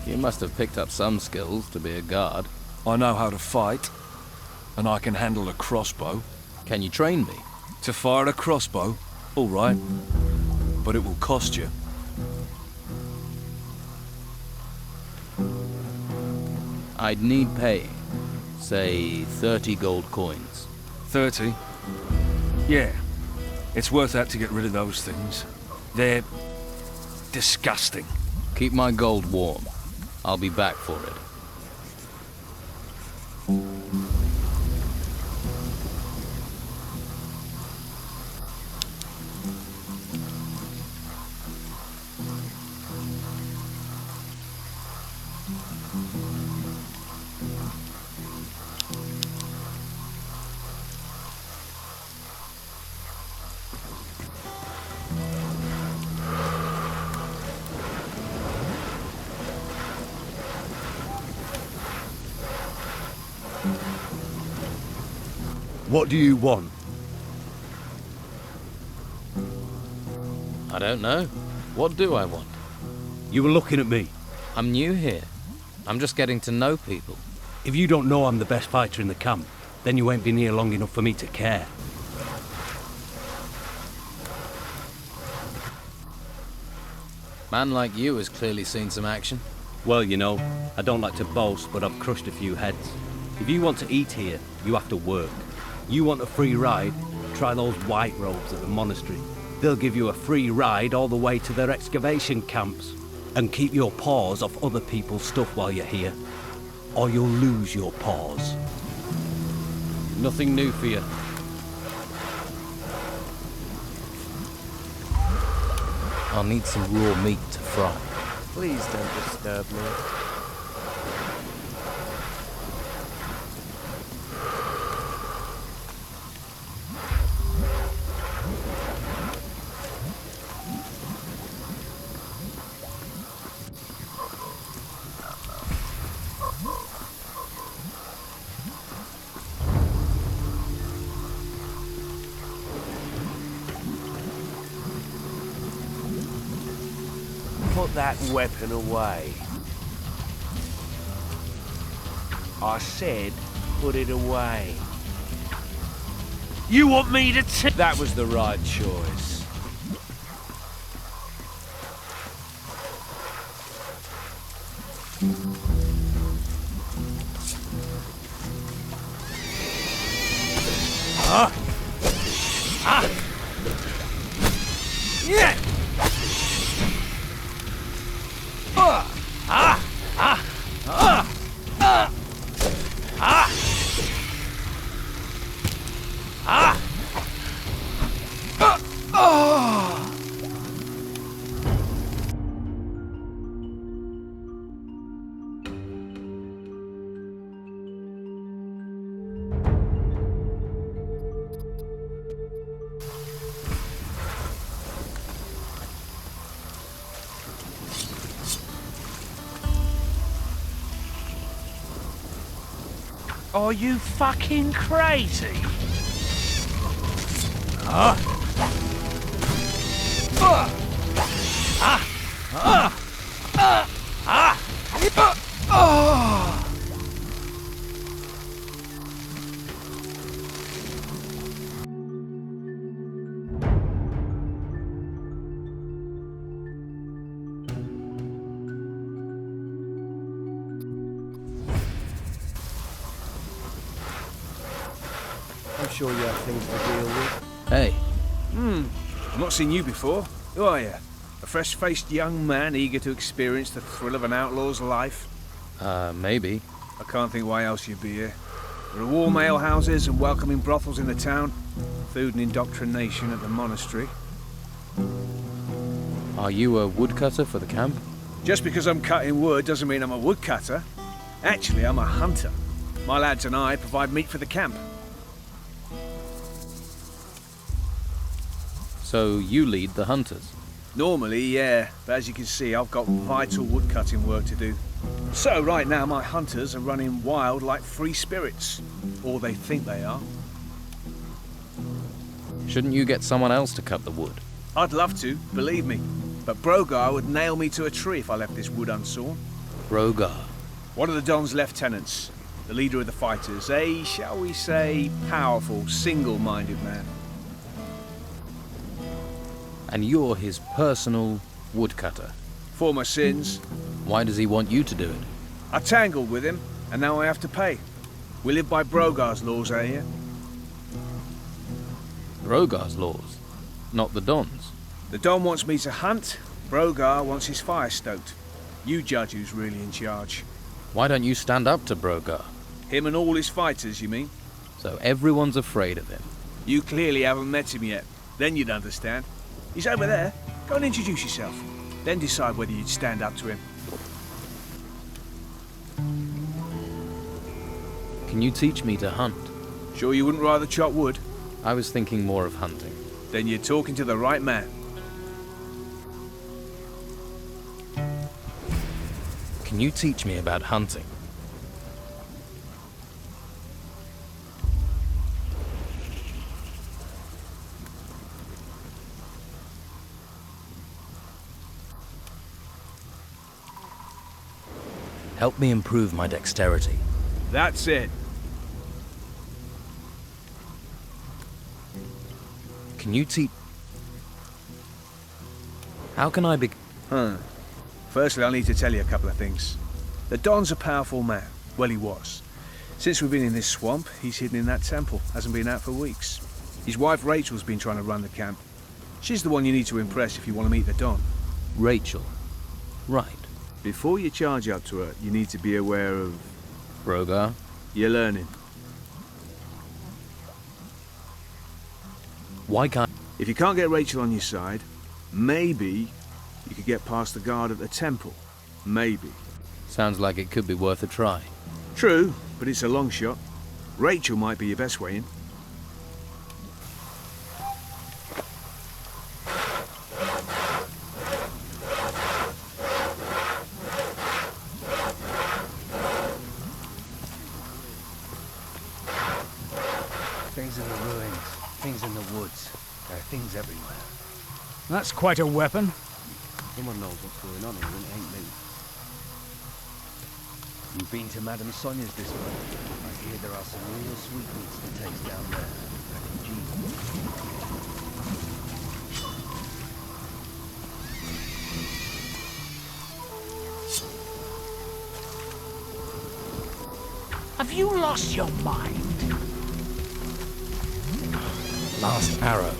You must have picked up some skills to be a guard. I know how to fight, and I can handle a crossbow. Can you train me? To fire a crossbow? All right. But it will cost you. I'd need paying. Say 30 gold coins. 30? Yeah. It's worth that to get rid of those things. They're disgusting. Keep my gold warm. I'll be back for it. What do you want? I don't know. What do I want? You were looking at me. I'm new here. I'm just getting to know people. If you don't know I'm the best fighter in the camp, then you ain't been here long enough for me to care. Man like you has clearly seen some action. Well, you know, I don't like to boast, but I've crushed a few heads. If you want to eat here, you have to work. You want a free ride? Try those white robes at the monastery. They'll give you a free ride all the way to their excavation camps. And keep your paws off other people's stuff while you're here, or you'll lose your paws. Nothing new for you. I'll need some raw meat to fry. Please don't disturb me. Put that weapon away. I said, put it away. You want me to That was the right choice. Huh? Ah! Yeah! Are you fucking crazy? Huh? I'm sure you have things to deal with. Hey. I've not seen you before. Who are you? A fresh-faced young man eager to experience the thrill of an outlaw's life? Maybe. I can't think why else you'd be here. There are warm alehouses and welcoming brothels in the town. Food and indoctrination at the monastery. Are you a woodcutter for the camp? Just because I'm cutting wood doesn't mean I'm a woodcutter. Actually, I'm a hunter. My lads and I provide meat for the camp. So you lead the hunters? Normally, yeah, but as you can see, I've got vital woodcutting work to do. So right now, my hunters are running wild like free spirits. Or they think they are. Shouldn't you get someone else to cut the wood? I'd love to, believe me. But Brogar would nail me to a tree if I left this wood unsawn. Brogar. One of the Don's lieutenants, the leader of the fighters, a, shall we say, powerful, single-minded man. And you're his personal woodcutter. For my sins, Why does he want you to do it? I tangled with him, and now I have to pay. We live by Brogar's laws out here. Brogar's laws, not the Don's. The Don wants me to hunt, Brogar wants his fire stoked. You judge who's really in charge. Why don't you stand up to Brogar? Him and all his fighters, you mean? So everyone's afraid of him. You clearly haven't met him yet. Then you'd understand. He's over there. Go and introduce yourself. Then decide whether you'd stand up to him. Can you teach me to hunt? Sure you wouldn't rather chop wood? I was thinking more of hunting. Then you're talking to the right man. Can you teach me about hunting? Help me improve my dexterity. That's it. Can you teach... How can I be... Firstly, I need to tell you a couple of things. The Don's a powerful man. Well, he was. Since we've been in this swamp, he's hidden in that temple. Hasn't been out for weeks. His wife Rachel's been trying to run the camp. She's the one you need to impress if you want to meet the Don. Rachel. Right. Before you charge up to her, you need to be aware of... Brogar. You're learning. Why can't... If you can't get Rachel on your side, maybe you could get past the guard at the temple. Maybe. Sounds like it could be worth a try. True, but it's a long shot. Rachel might be your best way in. Things in the ruins, things in the woods. There are things everywhere. That's quite a weapon. Someone knows what's going on here, and it ain't me. You've been to Madame Sonia's this way. I hear there are some real sweetmeats to taste down there. Have you lost your mind? Last arrow.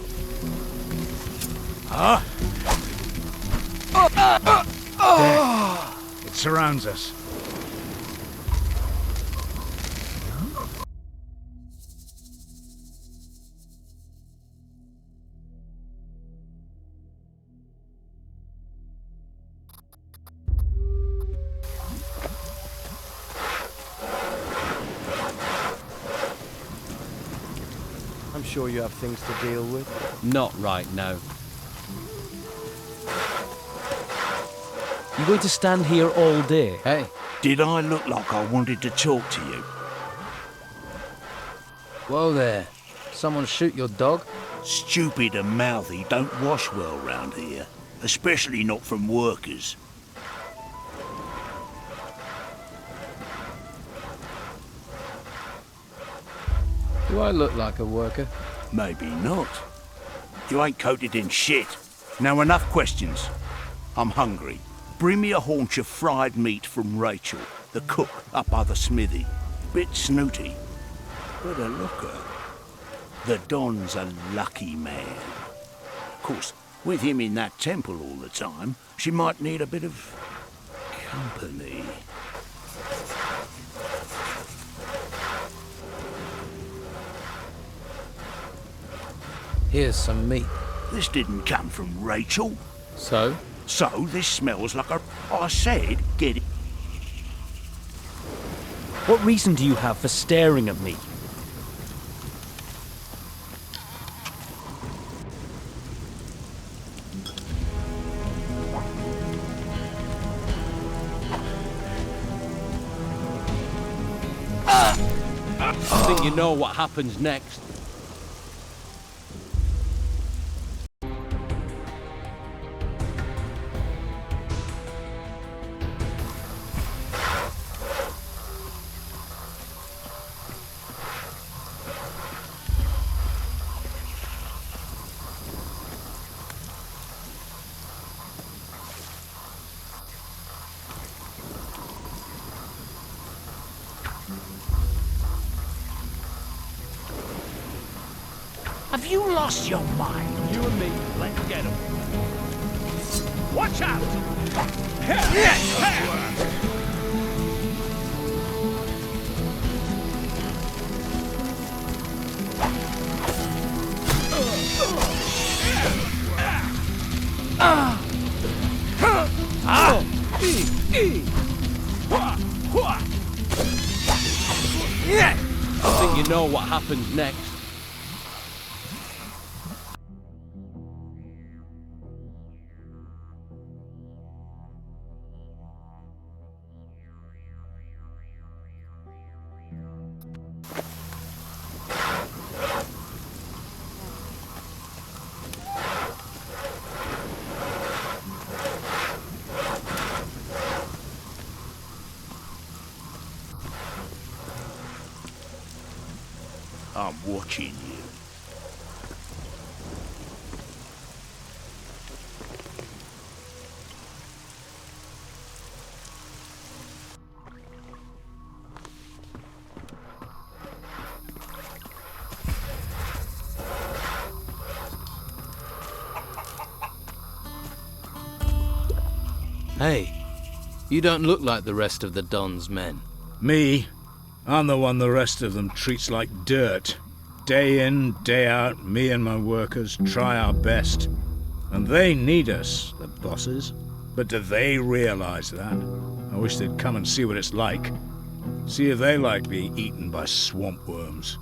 It surrounds us. I'm sure you have things to deal with. Not right now. You going to stand here all day? Hey, Did I look like I wanted to talk to you? whoa there. Someone shoot your dog? Stupid and mouthy don't wash well round here, especially not from workers. Do I look like a worker? Maybe not. You ain't coated in shit. Now enough questions. I'm hungry. Bring me a haunch of fried meat from Rachel, the cook up by the smithy. Bit snooty, but a looker. The Don's a lucky man. Of course, with him in that temple all the time, she might need a bit of company. Here's some meat. This didn't come from Rachel. So? So this smells like a... I said, get it. What reason do you have for staring at me? I think you know what happens next. Have you lost your mind? You and me, let's get 'em. Watch out! I think you know what happens next. I'm watching you. Hey, you don't look like the rest of the Don's men. Me? I'm the one the rest of them treats like dirt. Day in, day out, me and my workers try our best. And they need us, the bosses. But do they realize that? I wish they'd come and see what it's like. See if they like being eaten by swamp worms.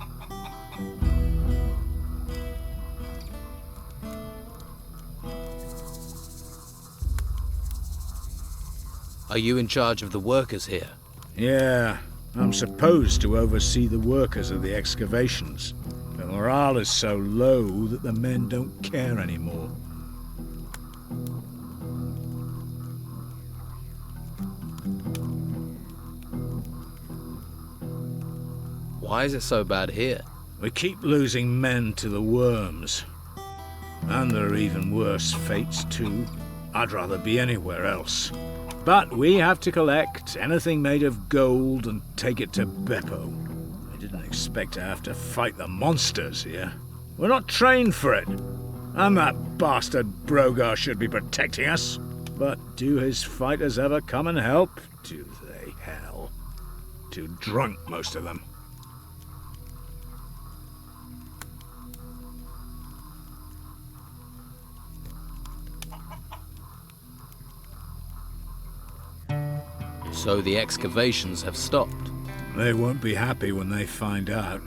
Are you in charge of the workers here? Yeah, I'm supposed to oversee the workers of the excavations. The morale is so low that the men don't care anymore. Why is it so bad here? We keep losing men to the worms. And there are even worse fates too. I'd rather be anywhere else. But we have to collect anything made of gold and take it to Beppo. I didn't expect to have to fight the monsters here. We're not trained for it. And that bastard Brogar should be protecting us. But do his fighters ever come and help? Do they, hell? Too drunk, most of them. So the excavations have stopped. They won't be happy when they find out.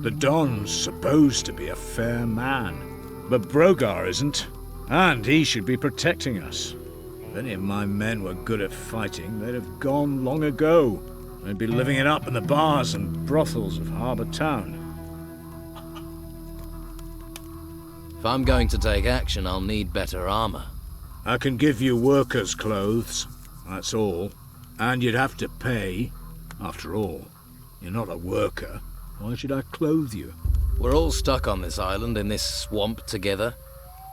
The Don's supposed to be a fair man, but Brogar isn't, and he should be protecting us. If any of my men were good at fighting, they'd have gone long ago. They'd be living it up in the bars and brothels of Harbour Town. If I'm going to take action, I'll need better armor. I can give you workers' clothes, that's all. And you'd have to pay. After all, you're not a worker. Why should I clothe you? We're all stuck on this island in this swamp together.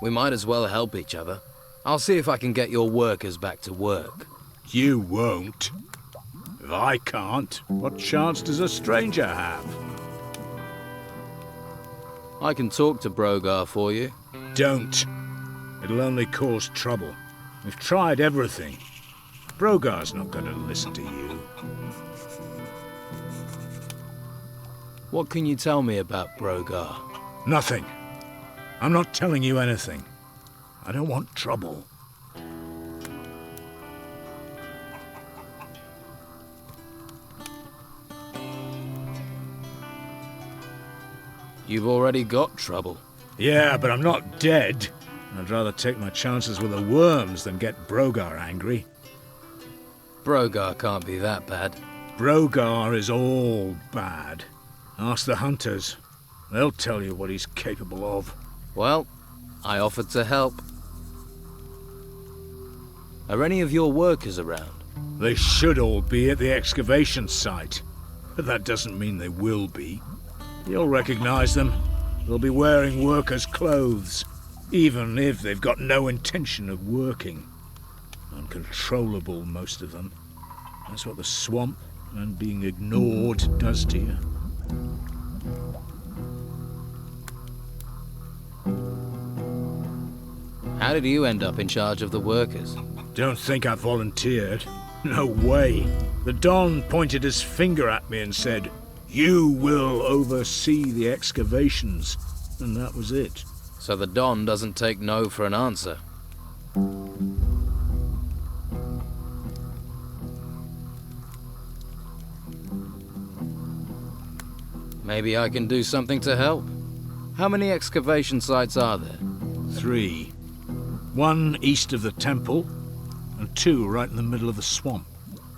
We might as well help each other. I'll see if I can get your workers back to work. You won't. If I can't, what chance does a stranger have? I can talk to Brogar for you. Don't. It'll only cause trouble. We've tried everything. Brogar's not going to listen to you. What can you tell me about Brogar? Nothing. I'm not telling you anything. I don't want trouble. You've already got trouble. Yeah, but I'm not dead. I'd rather take my chances with the worms than get Brogar angry. Brogar can't be that bad. Brogar is all bad. Ask the hunters. They'll tell you what he's capable of. Well, I offered to help. Are any of your workers around? They should all be at the excavation site. But that doesn't mean they will be. You'll recognize them. They'll be wearing workers' clothes, even if they've got no intention of working. Uncontrollable, most of them. That's what the swamp and being ignored does to you. How did you end up in charge of the workers? Don't think I volunteered. No way. The Don pointed his finger at me and said, "You will oversee the excavations." And that was it. So the Don doesn't take no for an answer. Maybe I can do something to help. How many excavation sites are there? 3. 1 east of the temple, and 2 right in the middle of the swamp.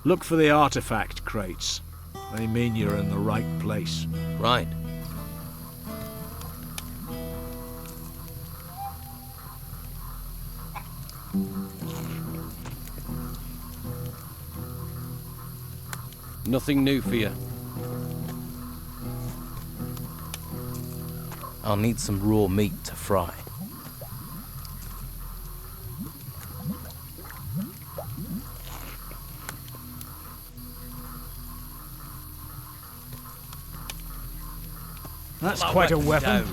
Look for the artifact crates. They mean you're in the right place. Right. Nothing new for you. I'll need some raw meat to fry. That's quite a weapon.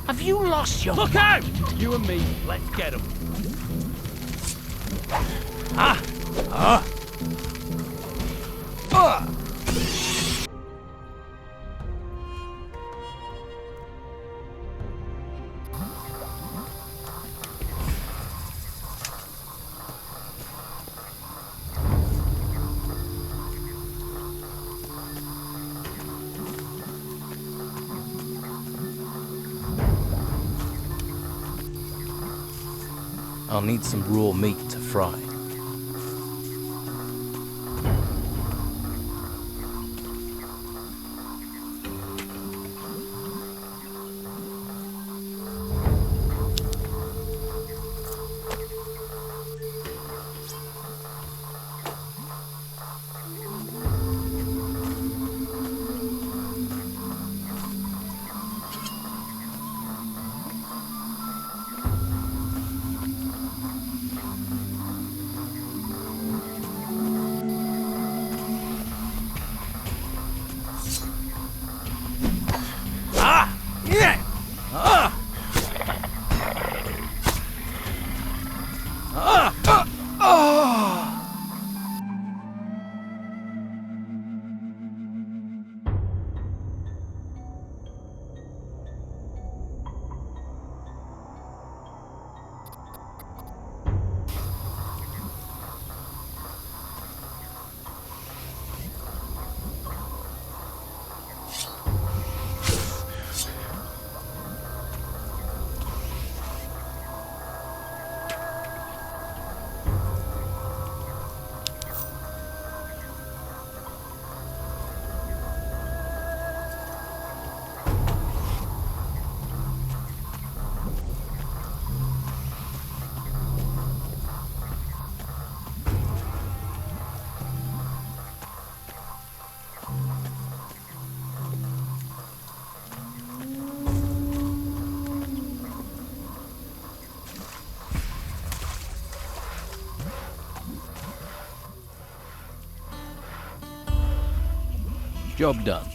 Have you lost your Look out! You and me, let's get 'em. I'll need some raw meat to fry. Job done.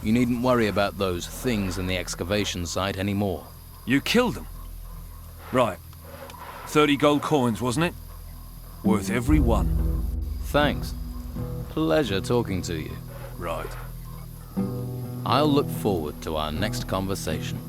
You needn't worry about those things in the excavation site anymore. You killed them? Right. 30 gold coins, wasn't it? Worth every one. Thanks. Pleasure talking to you. Right. I'll look forward to our next conversation.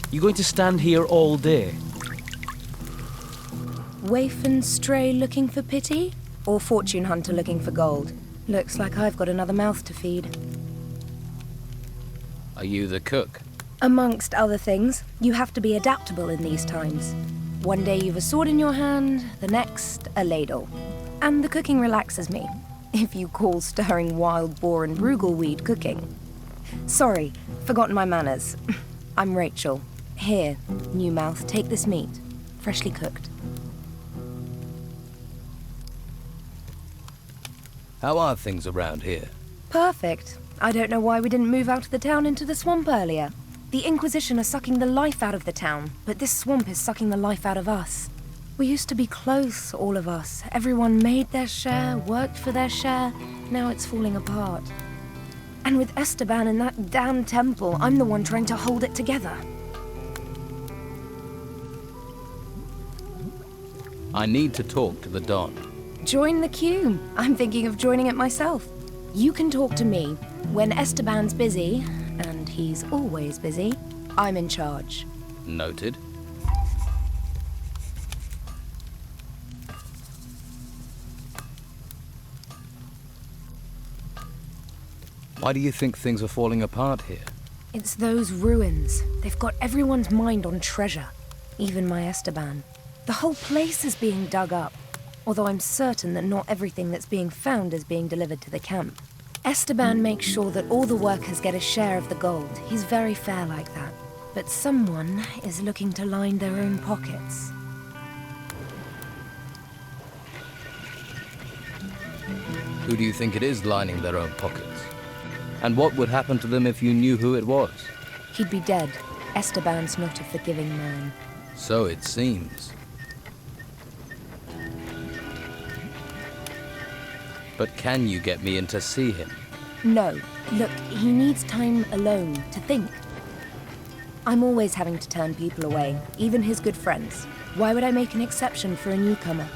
You going to stand here all day? Waif and stray looking for pity? Or fortune hunter looking for gold? Looks like I've got another mouth to feed. Are you the cook? Amongst other things, you have to be adaptable in these times. One day you've a sword in your hand, the next, a ladle. And the cooking relaxes me, if you call stirring wild boar and brugelweed cooking. Sorry, forgotten my manners. I'm Rachel. Here, new mouth, take this meat, freshly cooked. How are things around here? Perfect. I don't know why we didn't move out of the town into the swamp earlier. The Inquisition are sucking the life out of the town, but this swamp is sucking the life out of us. We used to be close, all of us. Everyone made their share, worked for their share. Now it's falling apart. And with Esteban in that damn temple, I'm the one trying to hold it together. I need to talk to the Don. Join the queue. I'm thinking of joining it myself. You can talk to me. When Esteban's busy, and he's always busy, I'm in charge. Noted. Why do you think things are falling apart here? It's those ruins. They've got everyone's mind on treasure. Even my Esteban. The whole place is being dug up. Although I'm certain that not everything that's being found is being delivered to the camp. Esteban makes sure that all the workers get a share of the gold. He's very fair like that. But someone is looking to line their own pockets. Who do you think it is lining their own pockets? And what would happen to them if you knew who it was? He'd be dead. Esteban's not a forgiving man. So it seems. But can you get me in to see him? No. Look, he needs time alone to think. I'm always having to turn people away, even his good friends. Why would I make an exception for a newcomer?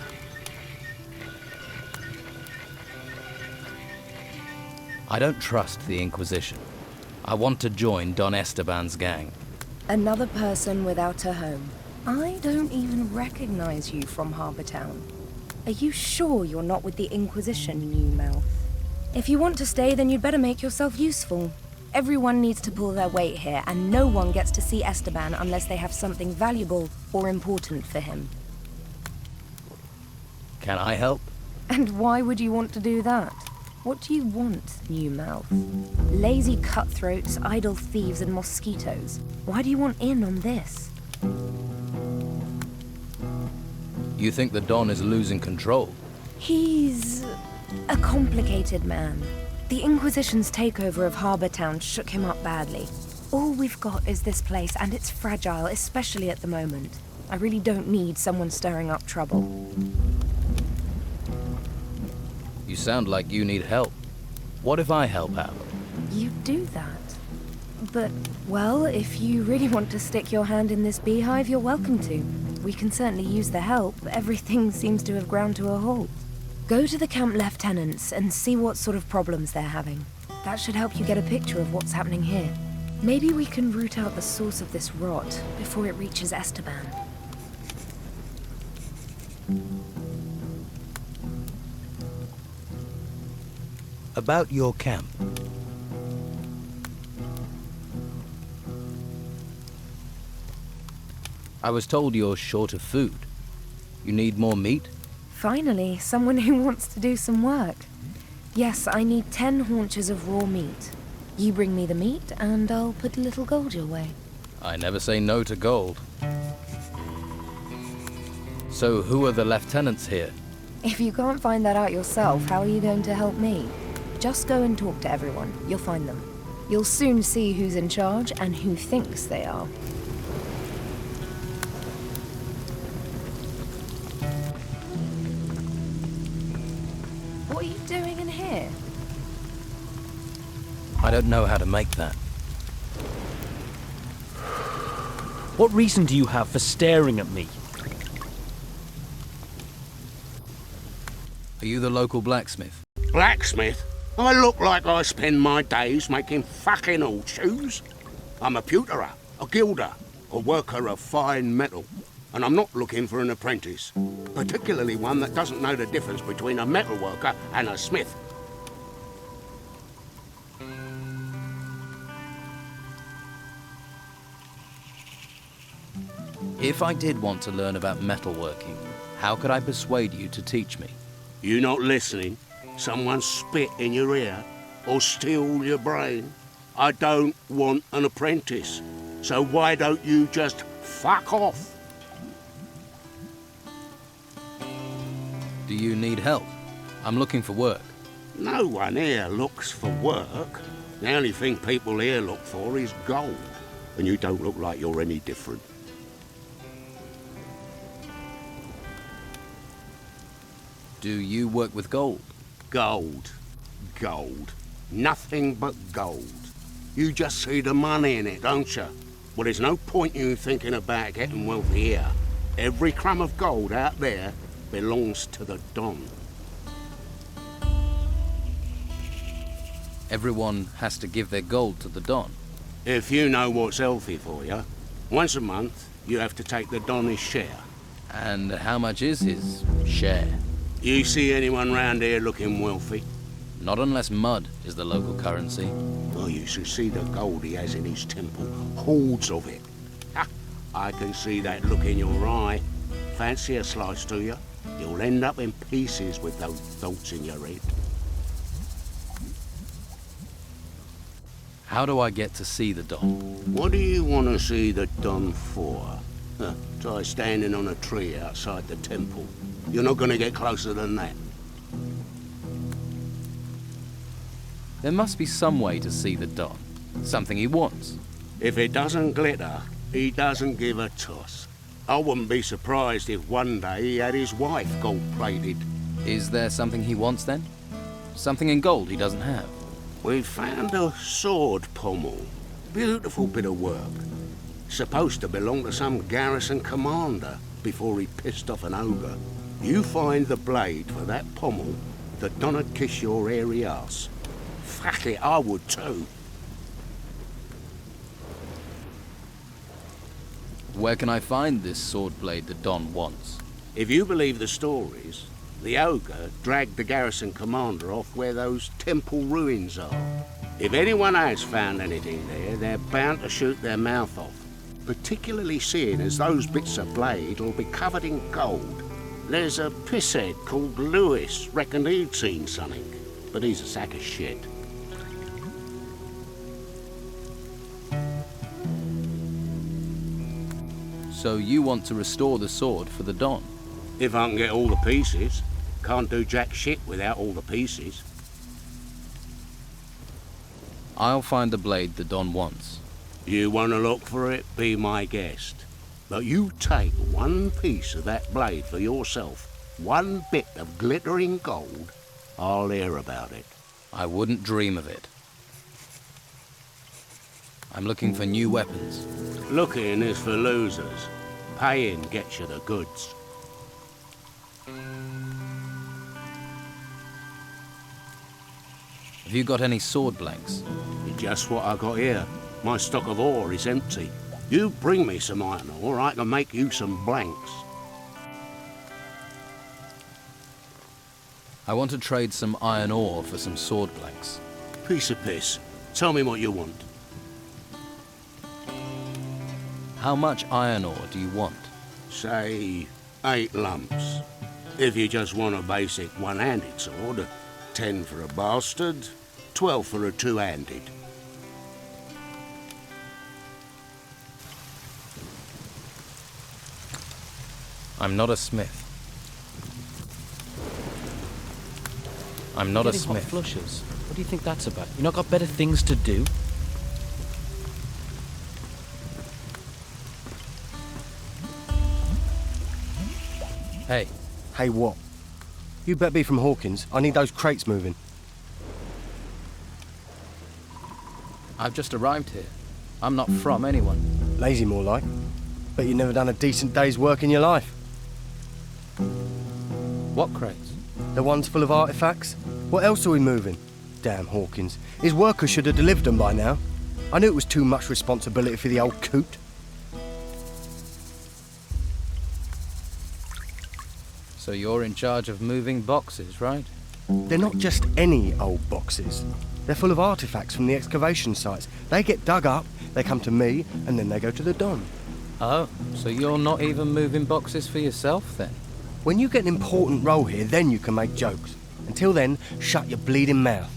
I don't trust the Inquisition. I want to join Don Esteban's gang. Another person without a home. I don't even recognize you from Harbour Town. Are you sure you're not with the Inquisition, new mouth? If you want to stay, then you'd better make yourself useful. Everyone needs to pull their weight here, and no one gets to see Esteban unless they have something valuable or important for him. Can I help? And why would you want to do that? What do you want, new mouth? Lazy cutthroats, idle thieves, and mosquitoes. Why do you want in on this? You think the Don is losing control? He's a complicated man. The Inquisition's takeover of Harbour Town shook him up badly. All we've got is this place, and it's fragile, especially at the moment. I really don't need someone stirring up trouble. You sound like you need help. What if I help out? You do that. But, well, if you really want to stick your hand in this beehive, you're welcome to. We can certainly use the help. Everything seems to have ground to a halt. Go to the camp lieutenants and see what sort of problems they're having. That should help you get a picture of what's happening here. Maybe we can root out the source of this rot before it reaches Esteban. About your camp. I was told you're short of food. You need more meat? Finally, someone who wants to do some work. Yes, I need 10 haunches of raw meat. You bring me the meat, and I'll put a little gold your way. I never say no to gold. So who are the lieutenants here? If you can't find that out yourself, how are you going to help me? Just go and talk to everyone. You'll find them. You'll soon see who's in charge and who thinks they are. What are you doing in here? I don't know how to make that. What reason do you have for staring at me? Are you the local blacksmith? Blacksmith? I look like I spend my days making fucking horseshoes. I'm a pewterer, a gilder, a worker of fine metal. And I'm not looking for an apprentice. Particularly one that doesn't know the difference between a metal worker and a smith. If I did want to learn about metalworking, how could I persuade you to teach me? You not listening? Someone spit in your ear or steal your brain? I don't want an apprentice. So why don't you just fuck off? Do you need help? I'm looking for work. No one here looks for work. The only thing people here look for is gold, and you don't look like you're any different. Do you work with gold? Gold. Gold. Nothing but gold. You just see the money in it, don't you? Well, there's no point you thinking about getting wealthy here. Every crumb of gold out there belongs to the Don. Everyone has to give their gold to the Don. If you know what's healthy for you, once a month you have to take the Don his share. And how much is his share? You see anyone round here looking wealthy? Not unless mud is the local currency. Oh, you should see the gold he has in his temple. Hordes of it. Ha! I can see that look in your eye. Fancy a slice, do you? You'll end up in pieces with those thoughts in your head. How do I get to see the Don? What do you want to see the Don for? Try standing on a tree outside the temple. You're not going to get closer than that. There must be some way to see the Don. Something he wants. If it doesn't glitter, he doesn't give a toss. I wouldn't be surprised if one day he had his wife gold-plated. Is there something he wants then? Something in gold he doesn't have? We found a sword pommel. Beautiful bit of work. Supposed to belong to some garrison commander before he pissed off an ogre. You find the blade for that pommel, the Don'd kiss your hairy ass. Fuck it, I would too. Where can I find this sword blade the Don wants? If you believe the stories, the ogre dragged the garrison commander off where those temple ruins are. If anyone has found anything there, they're bound to shoot their mouth off. Particularly seeing as those bits of blade will be covered in gold. There's a pisshead called Lewis, reckoned he'd seen something, but he's a sack of shit. So you want to restore the sword for the Don? If I can get all the pieces. Can't do jack shit without all the pieces. I'll find the blade the Don wants. You want to look for it, be my guest. But you take one piece of that blade for yourself, one bit of glittering gold, I'll hear about it. I wouldn't dream of it. I'm looking for new weapons. Looking is for losers. Paying gets you the goods. Have you got any sword blanks? Just what I got here. My stock of ore is empty. You bring me some iron ore, I can make you some blanks. I want to trade some iron ore for some sword blanks. Piece of piss. Tell me what you want. How much iron ore do you want? Say 8 lumps. If you just want a basic one-handed sword, 10 for a bastard, 12 for a two-handed. I'm not a smith. I'm not a Getting hot smith. flushes. What do you think that's about? You not got better things to do? Hey, Hey, what? You better be from Hawkins. I need those crates moving. I've just arrived here. I'm not from anyone. Lazy, more like. Bet you never done a decent day's work in your life. What crates? The ones full of artifacts? What else are we moving? Damn Hawkins. His workers should have delivered them by now. I knew it was too much responsibility for the old coot. So you're in charge of moving boxes, right? They're not just any old boxes. They're full of artifacts from the excavation sites. They get dug up, they come to me, and then they go to the Don. Oh, so you're not even moving boxes for yourself, then? When you get an important role here, then you can make jokes. Until then, shut your bleeding mouth.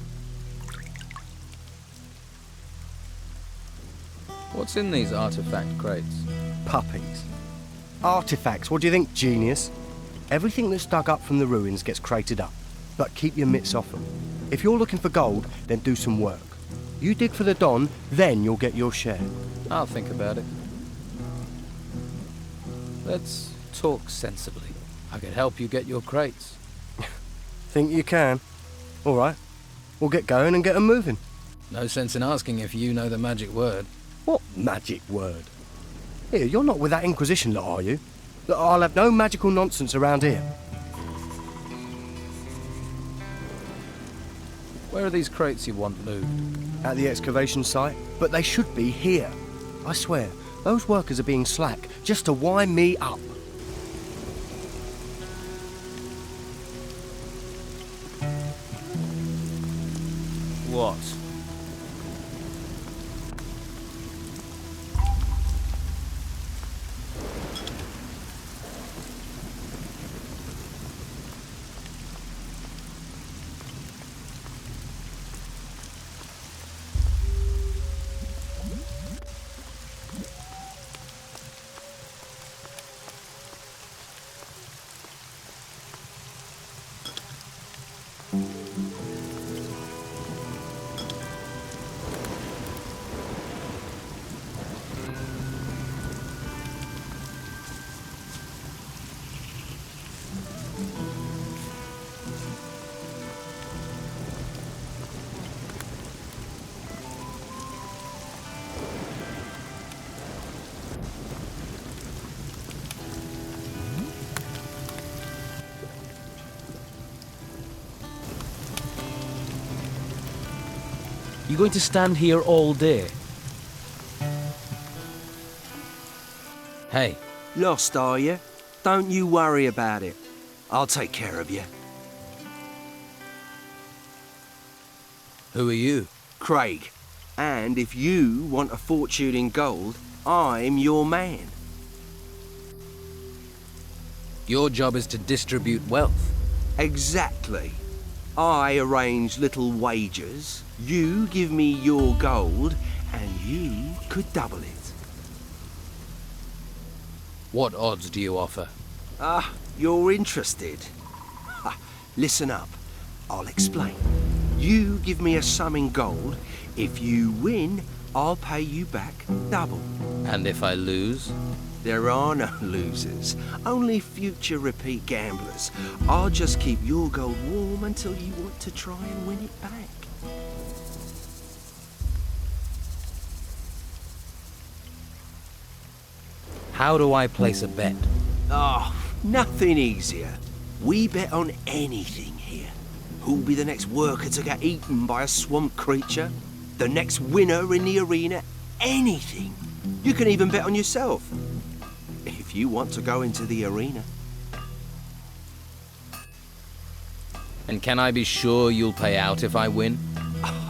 What's in these artifact crates? Puppies. Artifacts, what do you think, genius? Everything that's dug up from the ruins gets crated up. But keep your mitts off them. If you're looking for gold, then do some work. You dig for the Don, then you'll get your share. I'll think about it. Let's talk sensibly. I could help you get your crates. Think you can? All right. We'll get going and get 'em moving. No sense in asking if you know the magic word. What magic word? Here, you're not with that Inquisition lot, are you? I'll have no magical nonsense around here. Where are these crates you want moved? At the excavation site, but they should be here. I swear, those workers are being slack just to wind me up. What? You going to stand here all day? Hey, Lost, are you? Don't you worry about it. I'll take care of you. who are you? Craig. And if you want a fortune in gold, I'm your man. Your job is to distribute wealth. Exactly. I arrange little wagers, you give me your gold, and you could double it. What odds do you offer? You're interested? Listen up, I'll explain. You give me a sum in gold. If you win, I'll pay you back double. And if I lose? There are no losers, only future repeat gamblers. I'll just keep your gold warm until you want to try and win it back. How do I place a bet? Nothing easier. We bet on anything here. Who'll be the next worker to get eaten by a swamp creature? The next winner in the arena? Anything. You can even bet on yourself. If you want to go into the arena. And can I be sure you'll pay out if I win?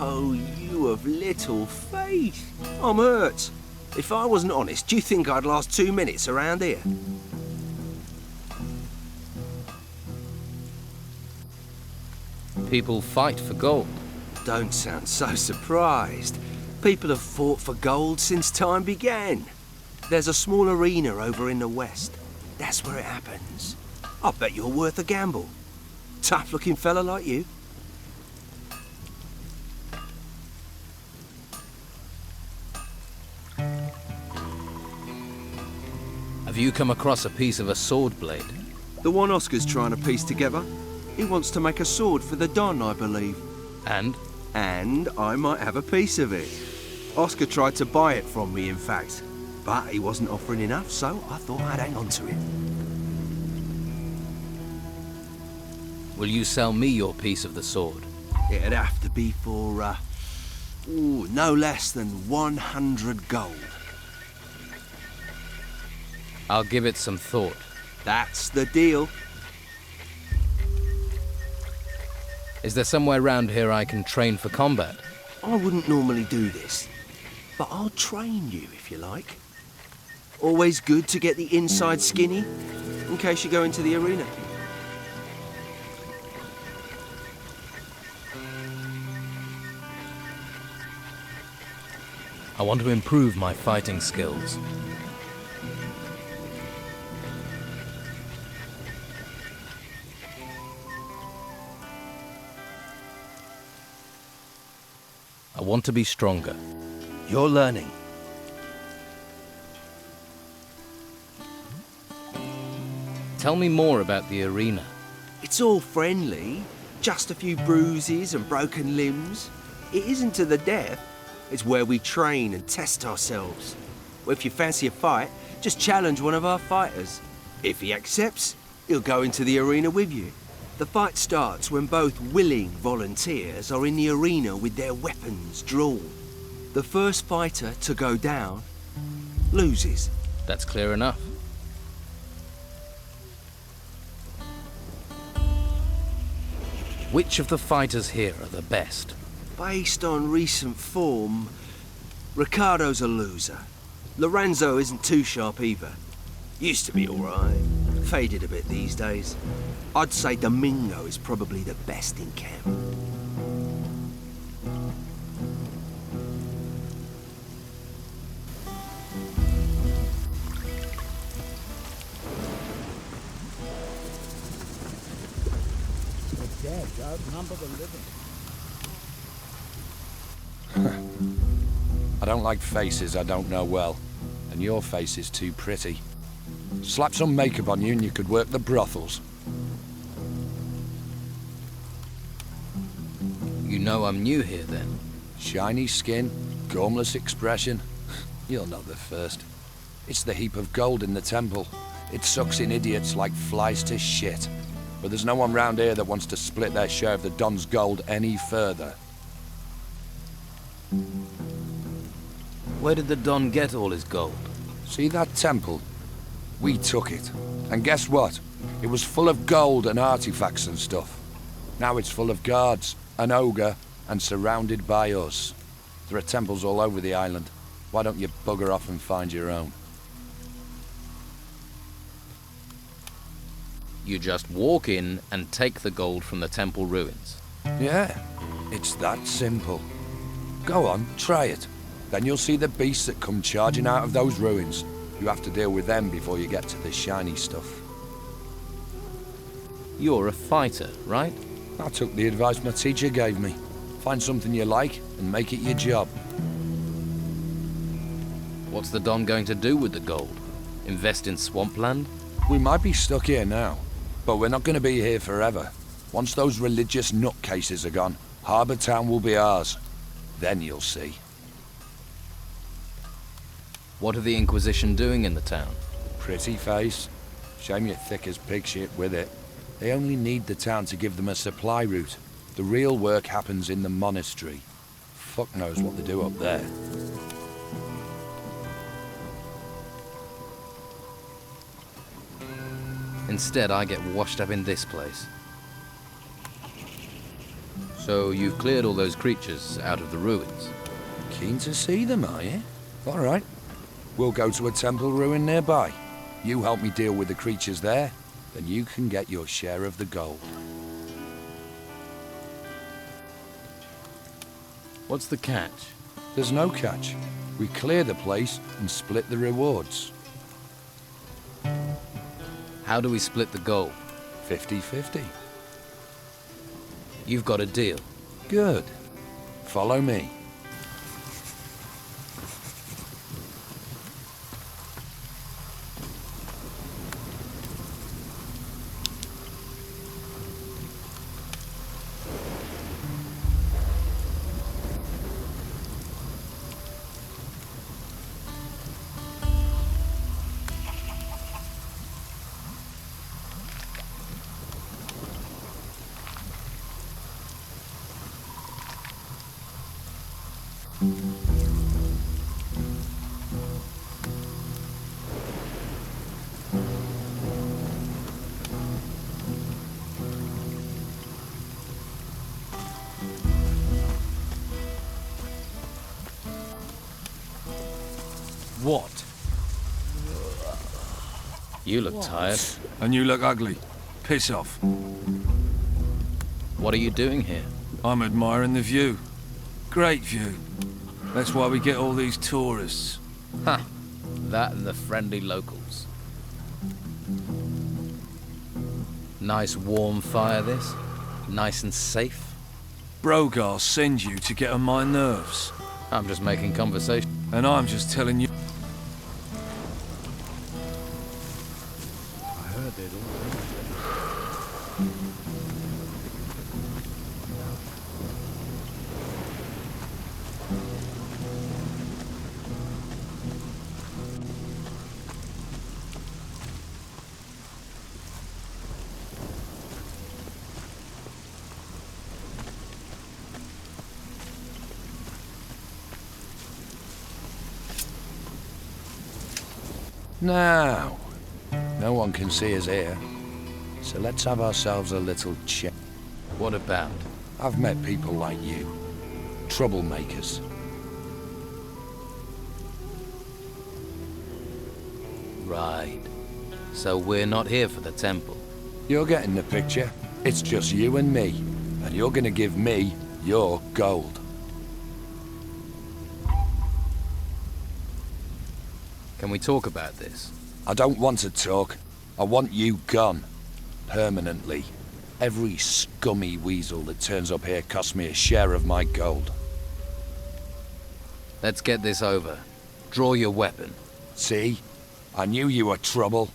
Oh, you of little faith. I'm hurt. If I wasn't honest, do you think I'd last 2 minutes around here? People fight for gold. Don't sound so surprised. People have fought for gold since time began. There's a small arena over in the west. That's where it happens. I bet you're worth a gamble. Tough-looking fella like you. Have you come across a piece of a sword blade? The one Oscar's trying to piece together. He wants to make a sword for the Don, I believe. And? And I might have a piece of it. Oscar tried to buy it from me, in fact. But he wasn't offering enough, so I thought I'd hang on to it. Will you sell me your piece of the sword? It'd have to be for, no less than 100 gold. I'll give it some thought. That's the deal. Is there somewhere round here I can train for combat? I wouldn't normally do this, but I'll train you if you like. Always good to get the inside skinny, in case you go into the arena. I want to improve my fighting skills. I want to be stronger. You're learning. Tell me more about the arena. It's all friendly. Just a few bruises and broken limbs. It isn't to the death. It's where we train and test ourselves. Well, if you fancy a fight, just challenge one of our fighters. If he accepts, he'll go into the arena with you. The fight starts when both willing volunteers are in the arena with their weapons drawn. The first fighter to go down loses. That's clear enough. Which of the fighters here are the best? Based on recent form, Ricardo's a loser. Lorenzo isn't too sharp either. Used to be alright. Faded a bit these days. I'd say Domingo is probably the best in camp. The dead outnumber the living. I don't like faces I don't know well, and your face is too pretty. Slap some makeup on you and you could work the brothels. You know I'm new here then? Shiny skin, gormless expression. You're not the first. It's the heap of gold in the temple. It sucks in idiots like flies to shit. But there's no one round here that wants to split their share of the Don's gold any further. Where did the Don get all his gold? See that temple? We took it. And guess what? It was full of gold and artifacts and stuff. Now it's full of guards, an ogre, and surrounded by us. There are temples all over the island. Why don't you bugger off and find your own? You just walk in and take the gold from the temple ruins. Yeah, it's that simple. Go on, try it. Then you'll see the beasts that come charging out of those ruins. You have to deal with them before you get to the shiny stuff. You're a fighter, right? I took the advice my teacher gave me. Find something you like and make it your job. What's the Don going to do with the gold? Invest in swampland? We might be stuck here now, but we're not going to be here forever. Once those religious nutcases are gone, Harbour Town will be ours. Then you'll see. What are the Inquisition doing in the town? Pretty face. Shame you're thick as pig shit with it. They only need the town to give them a supply route. The real work happens in the monastery. Fuck knows what they do up there. Instead, I get washed up in this place. So you've cleared all those creatures out of the ruins? Keen to see them, are you? All right. We'll go to a temple ruin nearby. You help me deal with the creatures there, then you can get your share of the gold. What's the catch? There's no catch. We clear the place and split the rewards. How do we split the gold? 50-50. You've got a deal. Good. Follow me. What? You look tired. And you look ugly. Piss off. What are you doing here? I'm admiring the view. Great view. That's why we get all these tourists. Ha! That and the friendly locals. Nice warm fire this. Nice and safe. Brogar send you to get on my nerves? I'm just making conversation. And I'm just telling you. I heard they'd all Now, no one can see us here, so let's have ourselves a little chat. What about? I've met people like you, troublemakers. Right. So we're not here for the temple. You're getting the picture. It's just you and me, and you're gonna give me your gold. Can we talk about this? I don't want to talk. I want you gone. Permanently. Every scummy weasel that turns up here costs me a share of my gold. Let's get this over. Draw your weapon. See? I knew you were trouble.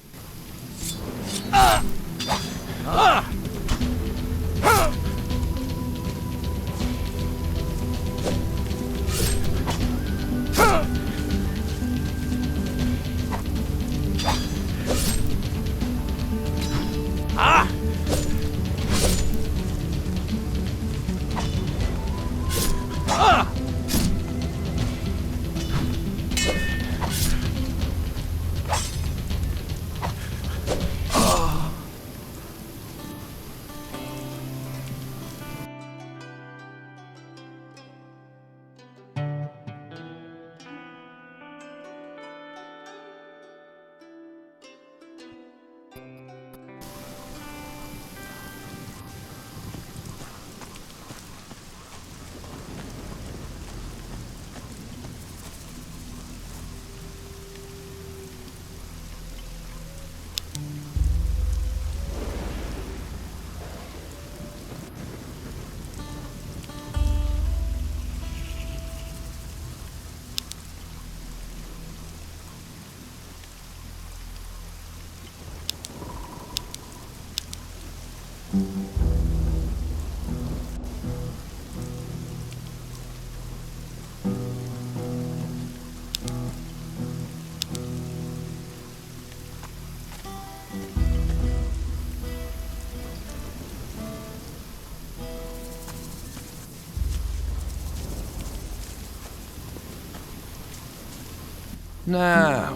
Now.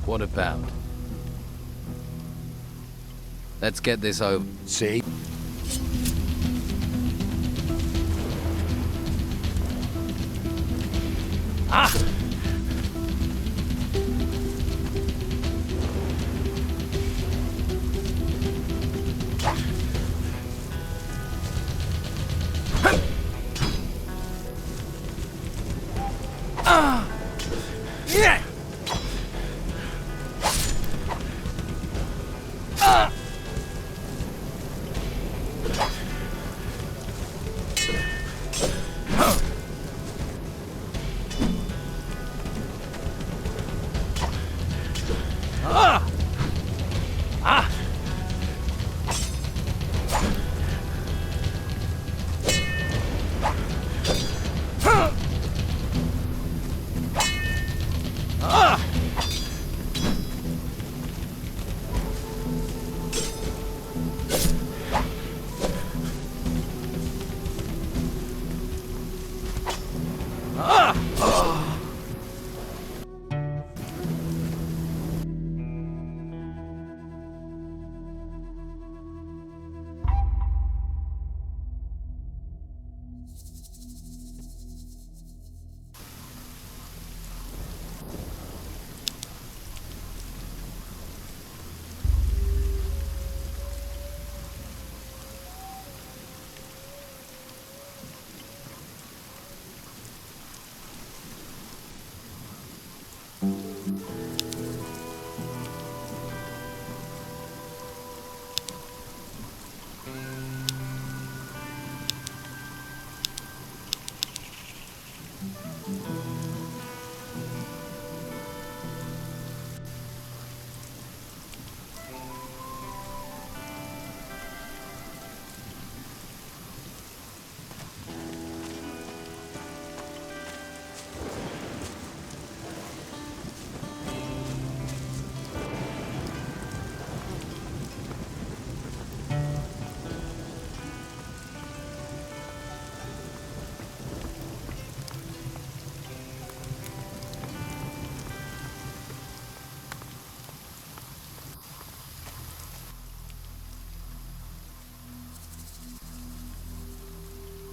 What about? Let's get this over. See?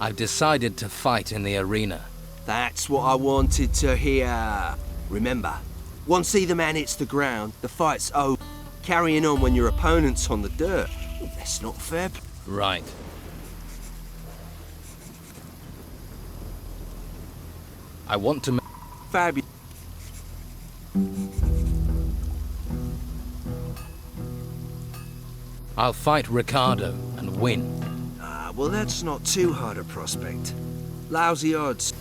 I've decided to fight in the arena. That's what I wanted to hear. Remember, once either man hits the ground, the fight's over. Carrying on when your opponent's on the dirt. That's not fair. Right. I want to... Fabulous. I'll fight Ricardo and win. Well, that's not too hard a prospect. Lousy odds.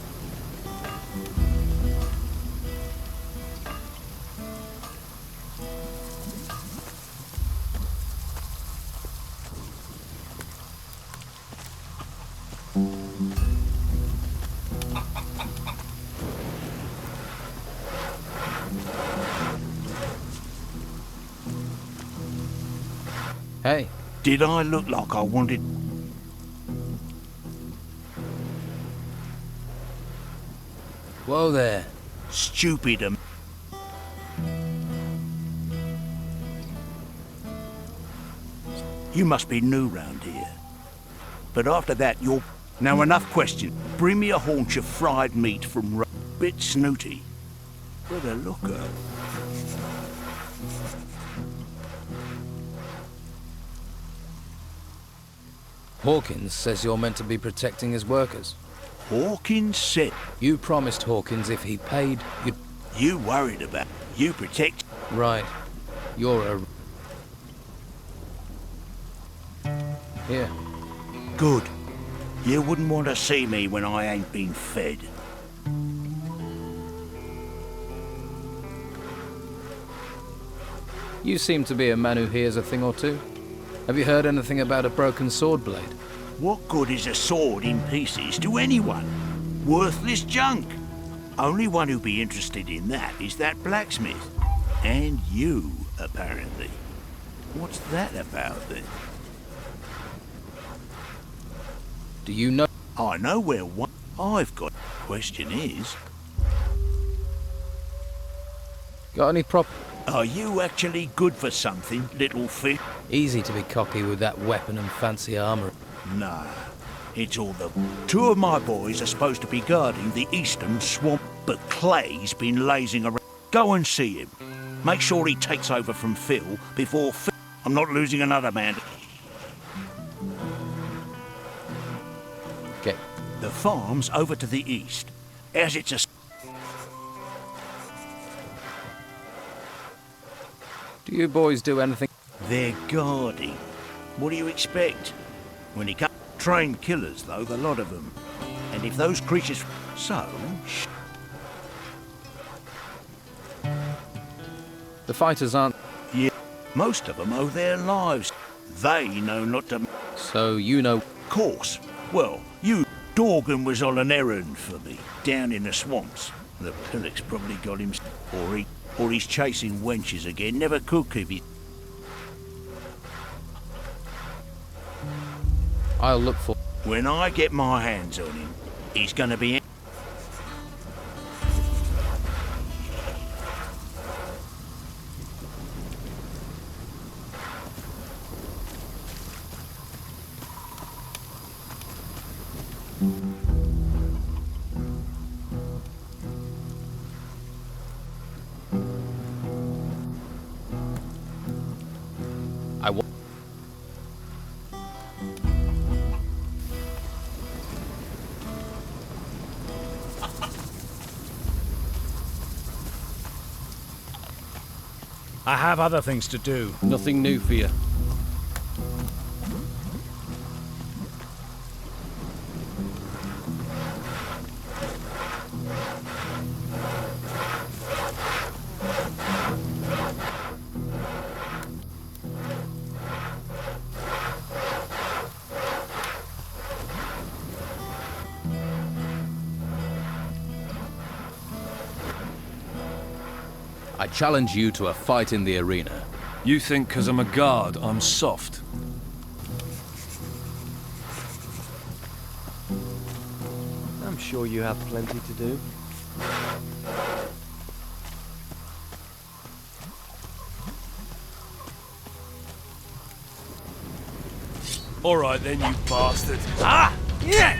Hey. Did I look like I wanted... Whoa there. Stupid. You must be new round here. But after that, you're... Now enough question. Bring me a haunch of fried meat from... Bit snooty. What a looker. Hawkins says you're meant to be protecting his workers. Hawkins said... You promised Hawkins if he paid, you'd... You worried about... You protect... Right. You're a... Here. Good. You wouldn't want to see me when I ain't been fed. You seem to be a man who hears a thing or two. Have you heard anything about a broken sword blade? What good is a sword in pieces to anyone? Worthless junk. Only one who'd be interested in that is that blacksmith. And you, apparently. What's that about, then? Do you know? I know where one... I've got... Question is... Got any prop... Are you actually good for something, little fish? Easy to be cocky with that weapon and fancy armor. Nah, it's all the... Two of my boys are supposed to be guarding the eastern swamp, but Clay's been lazing around. Go and see him. Make sure he takes over from Phil before Phil... I'm not losing another man. Okay. The farm's over to the east. As it's a... Do you boys do anything? They're guarding. What do you expect? When he comes... Trained killers, though, the lot of them. And if those creatures... So... The fighters aren't... Yeah, most of them owe their lives. They know not to... So you know... Course. Well, you... Dorgan was on an errand for me, down in the swamps. The pillock's probably got him... Or he's chasing wenches again. Never could keep his... I'll look for... When I get my hands on him, he's gonna be... I have other things to do. Nothing new for you. I challenge you to a fight in the arena. You think 'cause I'm a guard, I'm soft? I'm sure you have plenty to do. All right then, you bastard. Ah! Yeah!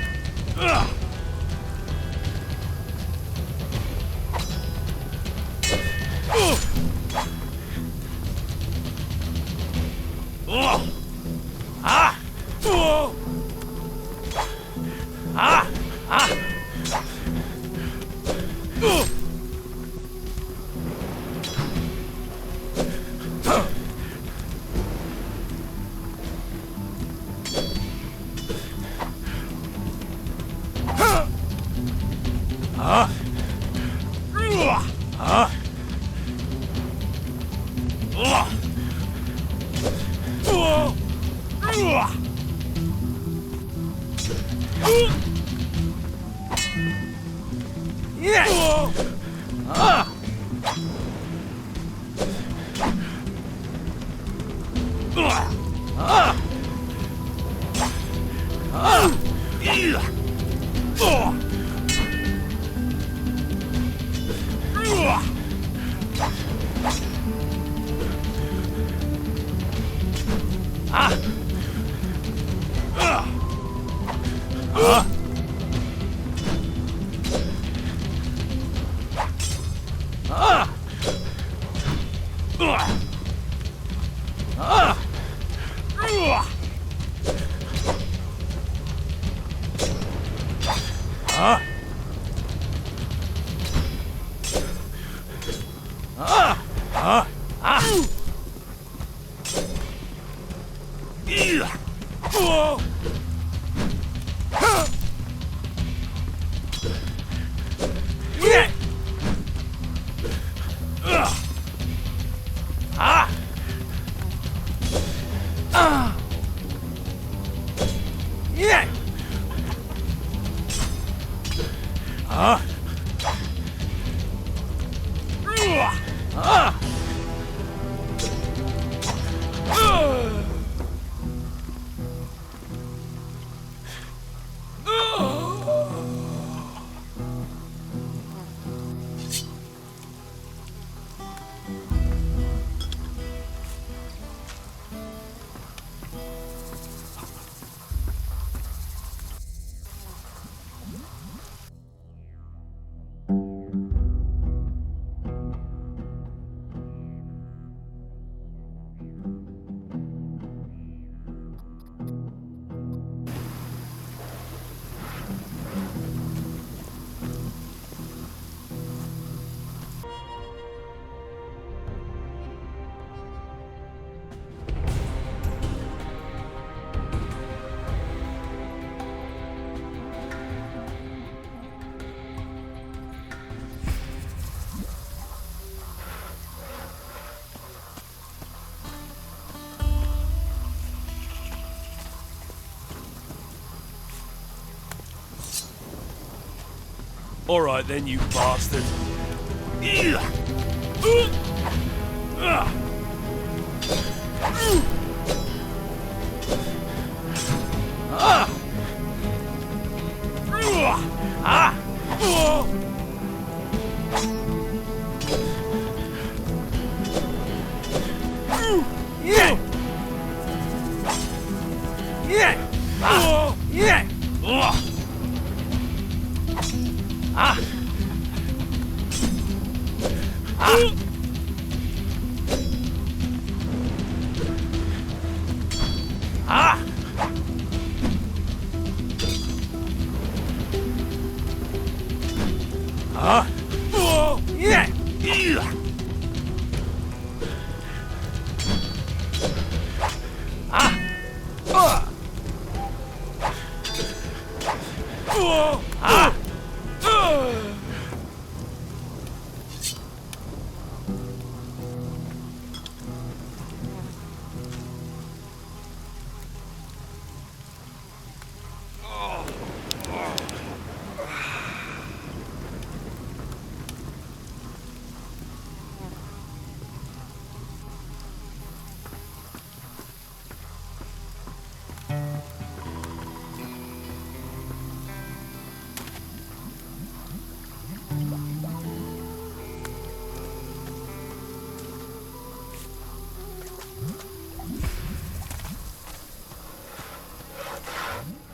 All right then, you bastard.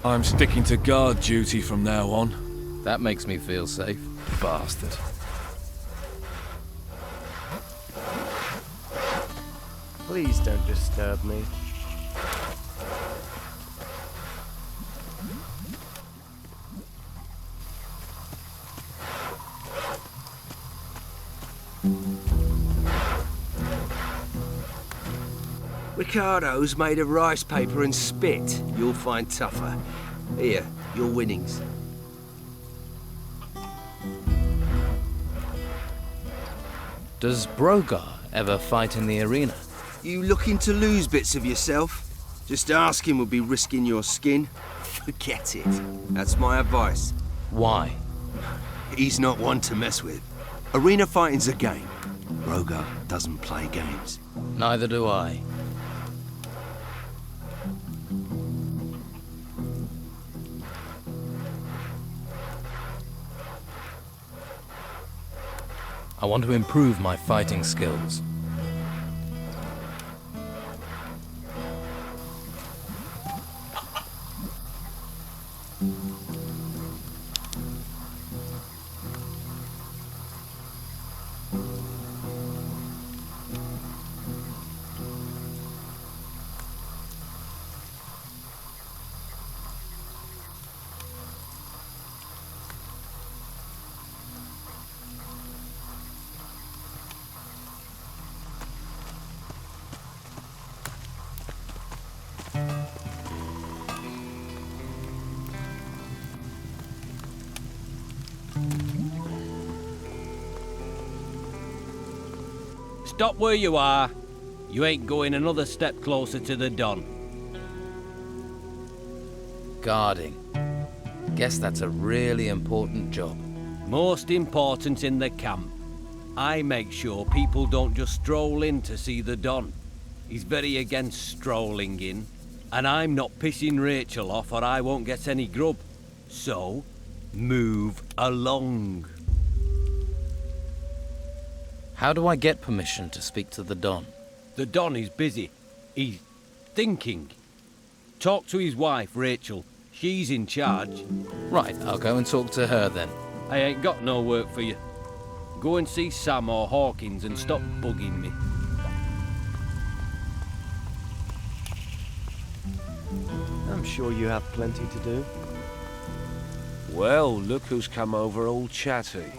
I'm sticking to guard duty from now on. That makes me feel safe. Bastard. Please don't disturb me. Ricardo's made of rice paper and spit. You'll find tougher. Here, your winnings. Does Brogar ever fight in the arena? You looking to lose bits of yourself? Just asking would be risking your skin. Forget it. That's my advice. Why? He's not one to mess with. Arena fighting's a game. Brogar doesn't play games. Neither do I. I want to improve my fighting skills. Stop where you are. You ain't going another step closer to the Don. Guarding. Guess that's a really important job. Most important in the camp. I make sure people don't just stroll in to see the Don. He's very against strolling in. And I'm not pissing Rachel off or I won't get any grub. So, move along. How do I get permission to speak to the Don? The Don is busy. He's thinking. Talk to his wife, Rachel. She's in charge. Right, I'll go and talk to her then. I ain't got no work for you. Go and see Sam or Hawkins and stop bugging me. I'm sure you have plenty to do. Well, look who's come over all chatty.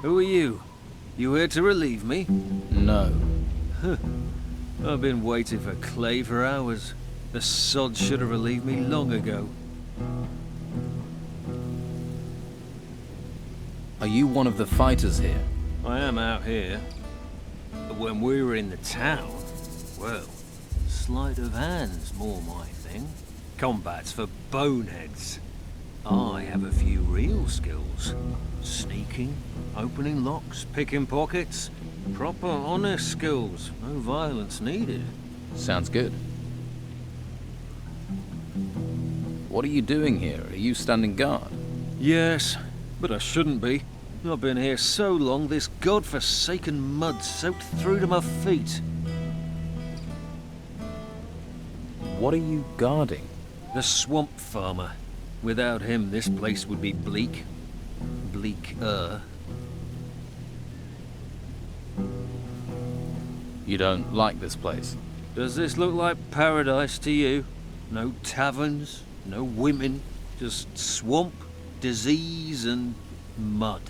Who are you? You here to relieve me? No. Huh. I've been waiting for Clay for hours. The sod should have relieved me long ago. Are you one of the fighters here? I am out here. But when we were in the town, well, sleight of hand's more my thing. Combat's for boneheads. I have a few real skills. Sneaking, opening locks, picking pockets. Proper, honest skills. No violence needed. Sounds good. What are you doing here? Are you standing guard? Yes, but I shouldn't be. I've been here so long, this godforsaken mud soaked through to my feet. What are you guarding? The swamp farmer. Without him, this place would be bleak. Bleaker. You don't like this place? Does this look like paradise to you? No taverns, no women, just swamp, disease and mud.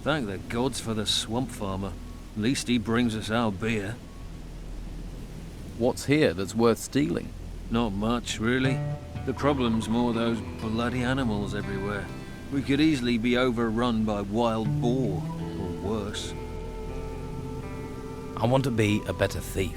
Thank the gods for the swamp farmer. At least he brings us our beer. What's here that's worth stealing? Not much, really. The problem's more those bloody animals everywhere. We could easily be overrun by wild boar, or worse. I want to be a better thief.